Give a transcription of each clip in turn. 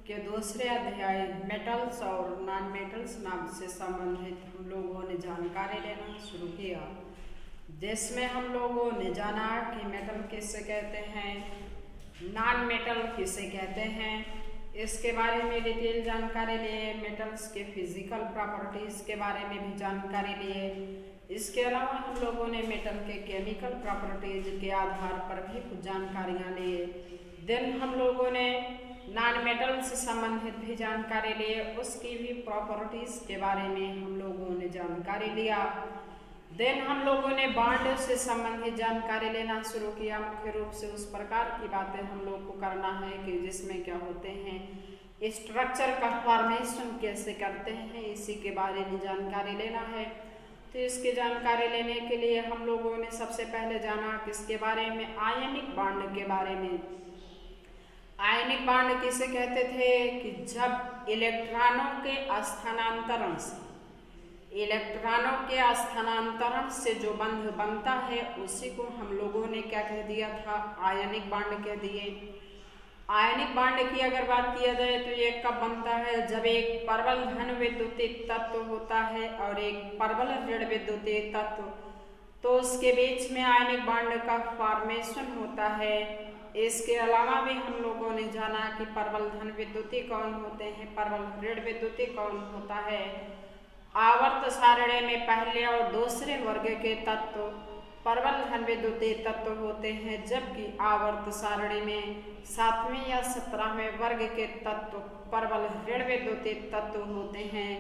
के दूसरे अध्याय मेटल्स और नॉन मेटल्स नाम से संबंधित हम लोगों ने जानकारी लेना शुरू किया, जिसमें हम लोगों ने जाना कि मेटल किसे कहते हैं, नॉन मेटल किसे कहते हैं, इसके बारे में डिटेल जानकारी लिए। मेटल्स के फिजिकल प्रॉपर्टीज के बारे में भी जानकारी लिए। इसके अलावा हम लोगों ने मेटल के केमिकल प्रॉपर्टीज के आधार पर भी कुछ जानकारियाँ लिए। देन हम लोगों ने नॉन मेटल से संबंधित भी जानकारी लिए, उसकी भी प्रॉपर्टीज के बारे में हम लोगों ने जानकारी लिया। देन हम लोगों ने बॉन्ड से संबंधित जानकारी लेना शुरू किया। मुख्य रूप से उस प्रकार की बातें हम लोग को करना है कि जिसमें क्या होते हैं, स्ट्रक्चर का फॉर्मेशन कैसे करते हैं, इसी के बारे में जानकारी लेना है। तो इसकी जानकारी लेने के लिए हम लोगों ने सबसे पहले जाना किसके बारे में, आयनिक बॉन्ड के बारे में। आयनिक बॉन्ड किसे कहते थे कि जब इलेक्ट्रॉनों के स्थानांतरण से जो बंध बनता है उसी को हम लोगों ने क्या कह दिया था, आयनिक बॉन्ड कह दिए। आयनिक बॉन्ड की अगर बात किया जाए तो ये कब बनता है, जब एक प्रबल धन विद्युतीय तत्व होता है और एक प्रबल ऋण विद्युतीय तत्व, तो उसके बीच में आयनिक बॉन्ड का फॉर्मेशन होता है। इसके अलावा भी हम लोगों ने जाना कि प्रबल धन विद्युतीय कौन होते हैं, प्रबल ऋण विद्युतीय कौन होता है। आवर्त सारणी में पहले और दूसरे वर्ग के तत्व प्रबल धन विद्युतीय तत्व होते हैं, जबकि आवर्त सारणी में 7वें या 17वें वर्ग के तत्व प्रबल ऋण विद्युतीय तत्व होते हैं।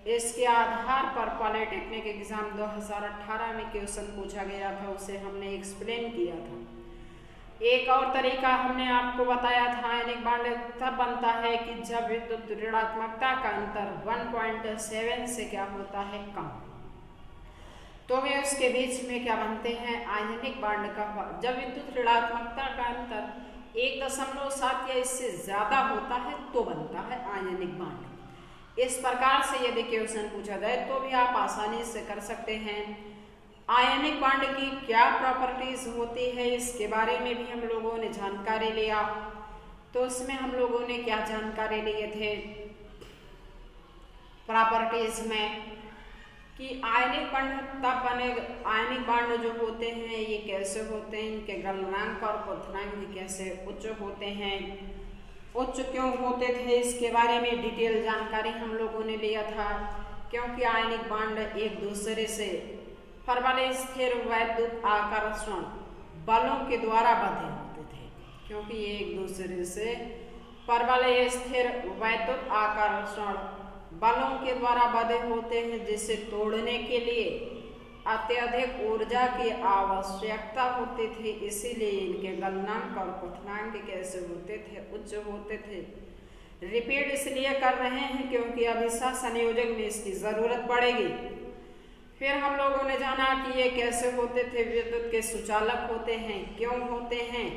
इसके आधार पर पॉलिटेक्निक एग्जाम 2018 में क्वेश्चन पूछा गया था, उसे हमने एक्सप्लेन किया था। एक और तरीका हमने आपको बताया था, आयनिक बॉन्ड तब बनता है कि जब विद्युत ऋणात्मकता का अंतर 1.7 से क्या होता है, कम। तो वे उसके बीच में क्या बनते हैं, आयनिक बॉन्ड का। जब विद्युत ऋणात्मकता का अंतर 1.7 या इससे ज्यादा होता है तो बनता है आयनिक बॉन्ड। इस प्रकार से यदि क्वेश्चन पूछा जाए तो भी आप आसानी से कर सकते हैं। आयनिक बॉन्ड की क्या प्रॉपर्टीज होती है, इसके बारे में भी हम लोगों ने जानकारी लिया। तो उसमें हम लोगों ने क्या जानकारी लिए थे प्रॉपर्टीज में, कि आयनिक बॉन्ड तब बने, आयनिक बॉन्ड जो होते हैं ये कैसे होते हैं, इनके गलनांक और क्वथनांक कैसे उच्च होते हैं, उच्च क्यों होते थे, इसके बारे में डिटेल जानकारी हम लोगों ने लिया था। क्योंकि आयनिक बॉन्ड एक दूसरे से प्रबल स्थिर वैद्युत आकर्षण बलों के द्वारा बंधे होते थे, क्योंकि ये एक दूसरे से प्रबल स्थिर वैद्युत आकर्षण बलों के द्वारा बंधे होते हैं, जिसे तोड़ने के लिए अत्यधिक ऊर्जा की आवश्यकता होती थी। इसीलिए इनके गलनांक और क्वथनांक कैसे होते थे, उच्च होते थे। रिपीट इसलिए कर रहे हैं क्योंकि अभी सहसंयोजक में इसकी जरूरत पड़ेगी। फिर हम लोगों ने जाना कि ये कैसे होते थे, विद्युत के सुचालक होते हैं। क्यों होते हैं,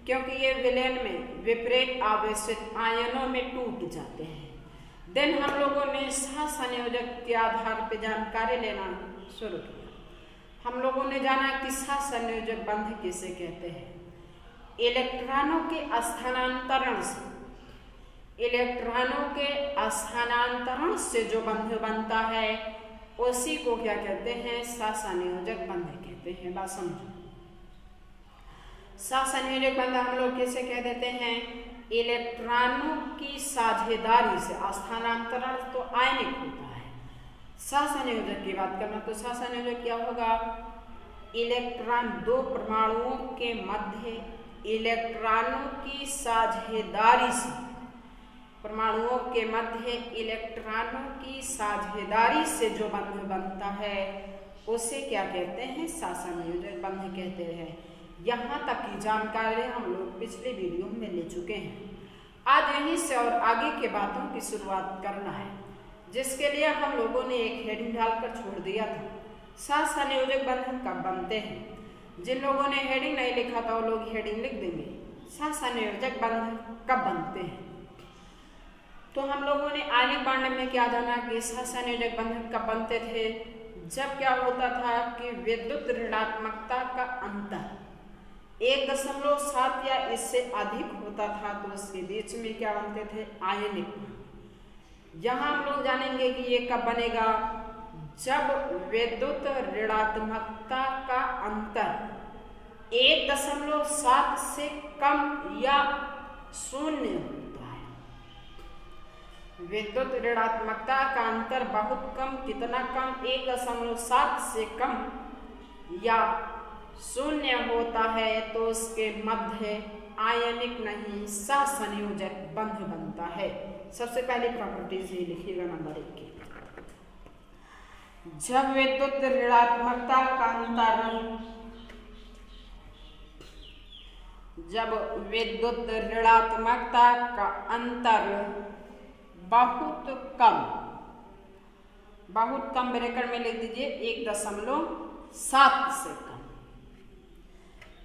क्योंकि ये विलयन में विपरीत आवेशित आयनों में टूट जाते हैं। देन हम लोगों ने सहसंयोजक के आधार पर जानकारी लेना शुरू किया। हम लोगों ने जाना कि सहसंयोजक बंध किसे कहते हैं, इलेक्ट्रॉनों के स्थानांतरण से जो बंध बनता है उसी को क्या कहते हैं, सहसंयोजक बंध कहते हैं। बात समझो, सहसंयोजक बंध हम लोग कैसे कह देते हैं, इलेक्ट्रॉनों की साझेदारी से। स्थानांतरण तो आयनिक होता है, सहसंयोजक की बात करना तो सहसंयोजक क्या होगा, इलेक्ट्रॉन दो परमाणुओं के मध्य इलेक्ट्रॉनों की साझेदारी से, परमाणुओं के मध्य इलेक्ट्रॉनों की साझेदारी से जो बंध बनता है उसे क्या कहते हैं, सहसंयोजक बंध कहते हैं। यहाँ तक की जानकारी हम लोग पिछले वीडियो में ले चुके हैं। आज यहीं से और आगे के बातों की शुरुआत करना है, जिसके लिए हम लोगों ने एक हेडिंग डालकर छोड़ दिया था, सहसंयोजक बंध कब बनते हैं। जिन लोगों ने हेडिंग नहीं लिखा था वो लोग हेडिंग लिख देंगे, सहसंयोजक बंध कब बनते हैं। तो हम लोगों ने आयनिक बॉन्ड में क्या जाना कि सहसंयोजक बंधन कब बनते थे, जब क्या होता था कि विद्युत ऋणात्मकता का अंतर 1.7 या इससे अधिक होता था तो उसके बीच में क्या बनते थे, आयनिक। यहाँ हम लोग जानेंगे कि ये कब बनेगा, जब विद्युत ऋणात्मकता का अंतर 1.7 से कम या शून्य होता है। विद्युत ऋणात्मकता का अंतर बहुत कम, कितना कम, 1.7 से कम या शून्य होता है तो उसके मध्य आयनिक नहीं सहसंयोजक बंध बनता है। सबसे पहली प्रॉपर्टीज ये लिखिएगा नंबर 1 की। जब विद्युत ऋणात्मकता का अंतर, जब विद्युत ऋणात्मकता का अंतर बहुत कम ब्रैकेट में लिख दीजिए 1.7 से कम,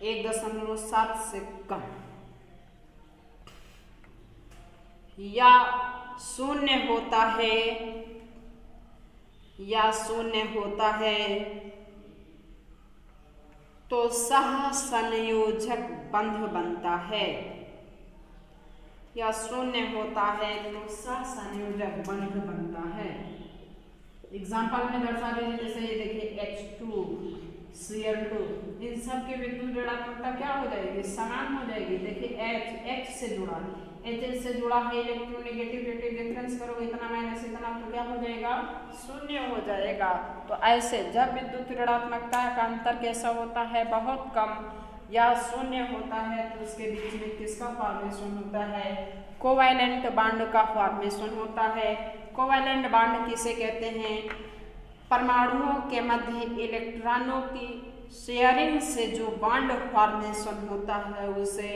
1.7 से कम या शून्य होता है, या शून्य होता है तो सहसंयोजक बंध बनता है, या शून्य होता है तो सहसंयोजक बंध बनता है। एग्जाम्पल में दर्शा दीजिए, जैसे ये देखिए H2Cl2, इन सब की विद्युत ऋणात्मकता क्या हो जाएगी, समान हो जाएगी। देखिए H से जुड़ा, H से जुड़ा है, इलेक्ट्रोनेगेटिव डिफरेंस करोगे इतना माइनस इतना तो क्या हो जाएगा, शून्य हो जाएगा। तो ऐसे जब विद्युत ऋणात्मकता का अंतर कैसा होता है, बहुत कम या शून्य होता है तो उसके बीच में किसका फॉर्मेशन होता है, कोवैलेंट बॉन्ड का फॉर्मेशन होता है। कोवैलेंट बॉन्ड किसे कहते हैं, परमाणुओं के मध्य इलेक्ट्रॉनों की शेयरिंग से जो बॉन्ड फॉर्मेशन होता है उसे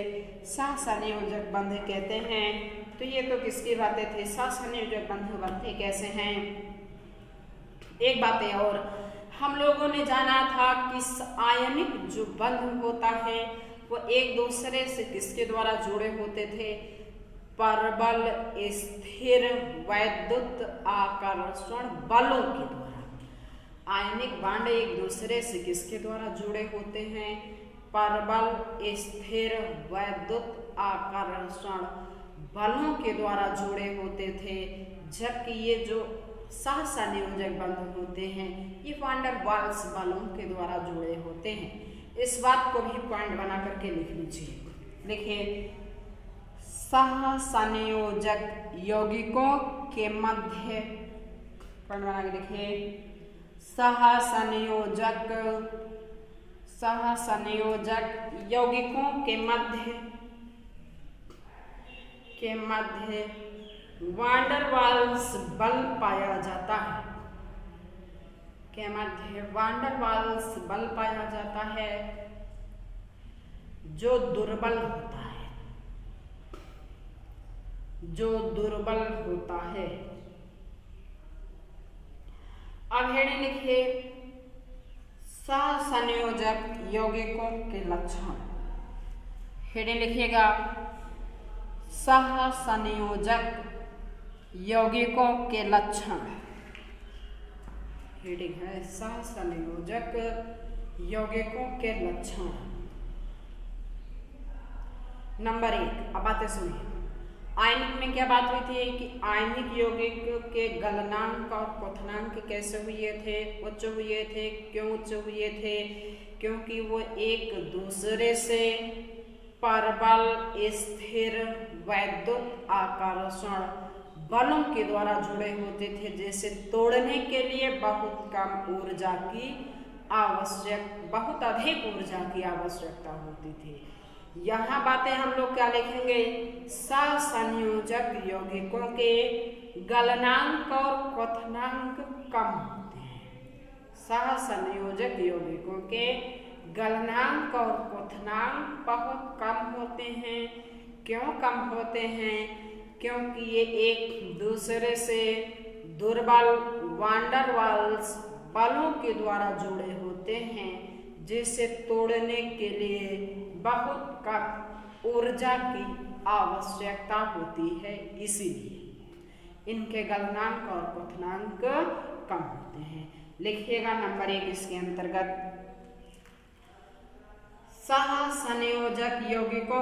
सहसंयोजक बंध कहते हैं। तो ये तो किसकी बातें थी, सहसंयोजक बंध बनते कैसे हैं। एक बात है और, हम लोगों ने जाना था कि आयनिक जो बंध होता है वो एक दूसरे से किसके द्वारा जुड़े होते थे, प्रबल स्थिर वैद्युत आकर्षण बलों के द्वारा। आयनिक बांड एक दूसरे से किसके द्वारा जुड़े होते हैं, प्रबल स्थिर वैद्युत आकर्षण बलों के द्वारा जुड़े होते थे। जबकि ये जो सहसंयोजक बंध होते हैं ये वान डेर वाल्स बलों के द्वारा जुड़े होते हैं। इस बात को भी पॉइंट बना करके लिख लीजिए। देखिए, सहसंयोजक यौगिकों के मध्य, पॉइंट बना के लिखिए, सहसंयोजक यौगिकों के मध्य वान डेर वाल्स बल पाया जाता है, के मध्य वान डेर वाल्स बल पाया जाता है जो दुर्बल होता है, जो दुर्बल होता है। अब हेडिंग लिखिए, सहसंयोजक यौगिकों के लक्षण। हेडिंग लिखिएगा, सहसंयोजक यौगिकों के लक्षण। हेडिंग है सहसंयोजक यौगिकों के लक्षण। नंबर 1, अब बातें सुनिए। आयनिक में क्या बात हुई थी कि आयनिक यौगिक के गलनांक और क्वथनांक कैसे हुए थे, उच्च हुए थे। क्यों उच्च हुए थे, क्योंकि वो एक दूसरे से प्रबल स्थिर वैद्युत आकर्षण बलों के द्वारा जुड़े होते थे, जैसे तोड़ने के लिए बहुत कम ऊर्जा की बहुत अधिक ऊर्जा की आवश्यकता होती थी। यहाँ बातें हम लोग क्या लिखेंगे, सहसंयोजक यौगिकों के गलनांक और क्वथनांक कम होते हैं। सहसंयोजक यौगिकों के गलनांक और क्वथनांक बहुत कम होते हैं। क्यों कम होते हैं, क्योंकि ये एक दूसरे से दुर्बल वान डेर वाल्स बलों के द्वारा जुड़े होते हैं, जिसे तोड़ने के लिए बहुत कम ऊर्जा की आवश्यकता होती है। इसीलिए इनके गलनांक और क्वथनांक कम होते हैं। लिखिएगा नंबर 1 इसके अंतर्गत, सह संयोजक यौगिकों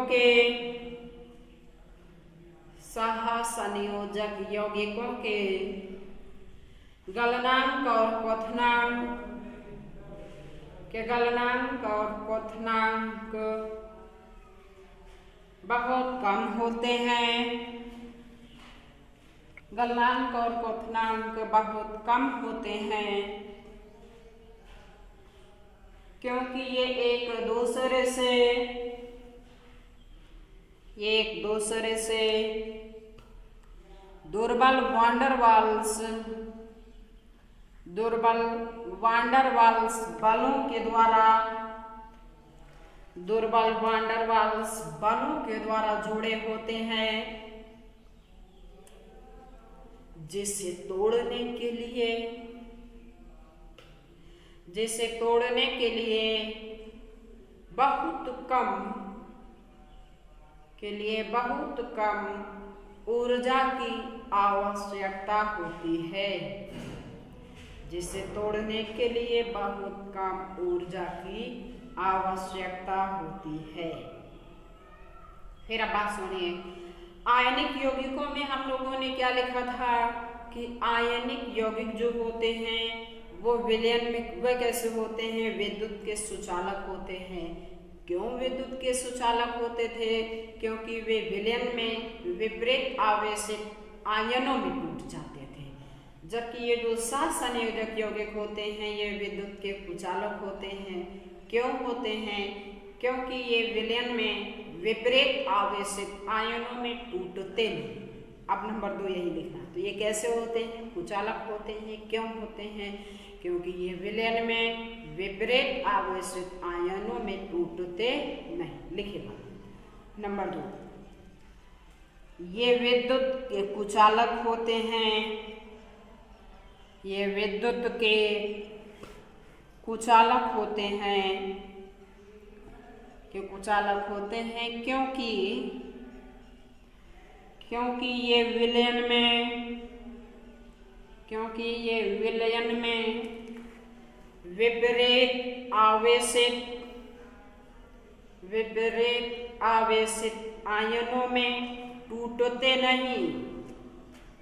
के गलनांक और क्वथनांक बहुत कम होते हैं। गलनांक और क्वथनांक बहुत कम होते हैं क्योंकि ये एक दूसरे से दुर्बल वांडरवाल्स बलों के द्वारा जुड़े होते हैं, जिसे तोड़ने के लिए बहुत कम ऊर्जा की आवश्यकता होती है। जिसे तोड़ने के लिए बहुत कम ऊर्जा की आवश्यकता होती है। फिर अब बात सुनिए, आयनिक यौगिकों में हम लोगों ने क्या लिखा था कि आयनिक यौगिक जो होते हैं वो विलयन में वे कैसे होते हैं, विद्युत के सुचालक होते हैं। क्यों विद्युत के सुचालक होते थे? क्योंकि वे विलयन में विपरीत आवेशित आयनों में टूट जाते थे, जबकि ये जो सहसंयोजक यौगिक होते हैं ये विद्युत के कुचालक होते हैं। क्यों होते हैं? क्योंकि ये विलयन में विपरीत आवेशित आयनों में टूटते नहीं। अब नंबर 2 यही लिखना। तो ये कैसे होते हैं? कुचालक होते हैं। क्यों होते हैं? क्योंकि ये विलयन में विपरीत आवेशित आयनों में टूटते नहीं। लिखिएगा नंबर 2, ये विद्युत के कुचालक होते हैं। ये विद्युत के कुचालक होते हैं क्योंकि ये विलयन में विपरीत आवेशित आयनों में टूटते नहीं।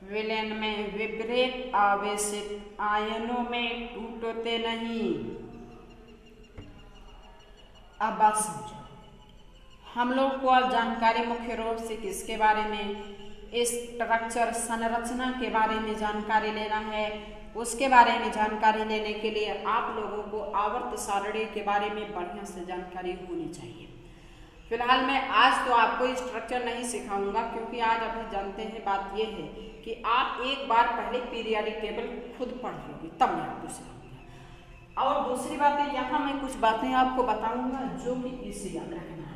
विलयन में विपरीत आवेशित आयनों में टूटते नहीं। अब बात समझो, हम लोग को अब जानकारी मुख्य रूप से किसके बारे में, स्ट्रक्चर संरचना के बारे में जानकारी लेना है। उसके बारे में जानकारी लेने के लिए आप लोगों को आवर्त सारणी के बारे में बढ़िया से जानकारी होनी चाहिए। फिलहाल मैं आज तो आपको स्ट्रक्चर नहीं सिखाऊंगा, क्योंकि आज अभी जानते हैं बात यह है कि आप एक बार पहले पीरियाडिक टेबल खुद पढ़ लोगे, तब मैं आपको सिखाऊंगा। और दूसरी बात है, यहाँ मैं कुछ बातें आपको बताऊंगा जो कि इसे याद रखना है।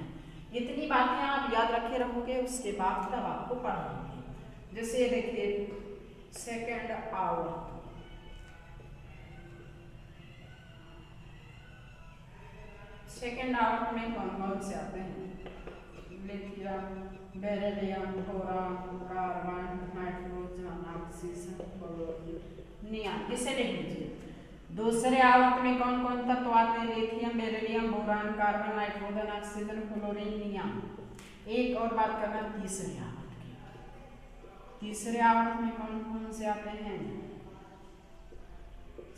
इतनी बातें आप याद रखे रहोगे, उसके बाद तब आपको पढ़ाएंगे। जैसे देखिए सेकेंड आवर्त, सेकेंड आवर्त में कौन कौन से आते हैं? Lithium, beryllium, boron, carbon, nitrogen, oxygen, chlorine, neon. इसे लिख लीजिए। दूसरे आवर्त में कौन कौन तत्व आते हैं? Lithium, beryllium, boron, carbon, nitrogen, oxygen, chlorine, neon. एक और बात करना तीसरे आवर्त की। तीसरे आवर्त में कौन कौन से आते हैं?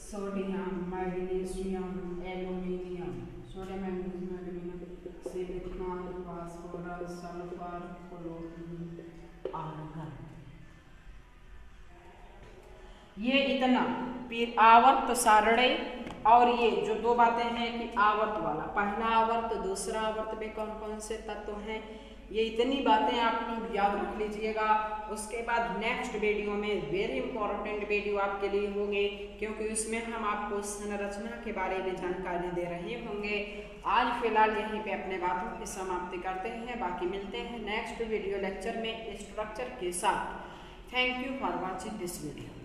Sodium, magnesium, aluminium, sodium, magnesium, aluminium, silicon, phosphorus, sulphur, chlorine, argon. ये इतना आवर्त सारणी। और ये जो 2 बातें हैं कि आवर्त वाला, पहला आवर्त, दूसरा आवर्त में कौन कौन से तत्व हैं, ये इतनी बातें आप लोग याद रख लीजिएगा। उसके बाद नेक्स्ट वीडियो में वेरी इंपॉर्टेंट वीडियो आपके लिए होंगे, क्योंकि उसमें हम आपको संरचना के बारे में जानकारी दे रहे होंगे। आज फिलहाल यहीं पे अपने बातों की समाप्ति करते हैं, बाकी मिलते हैं नेक्स्ट वीडियो लेक्चर में स्ट्रक्चर के साथ। Thank you for watching this video.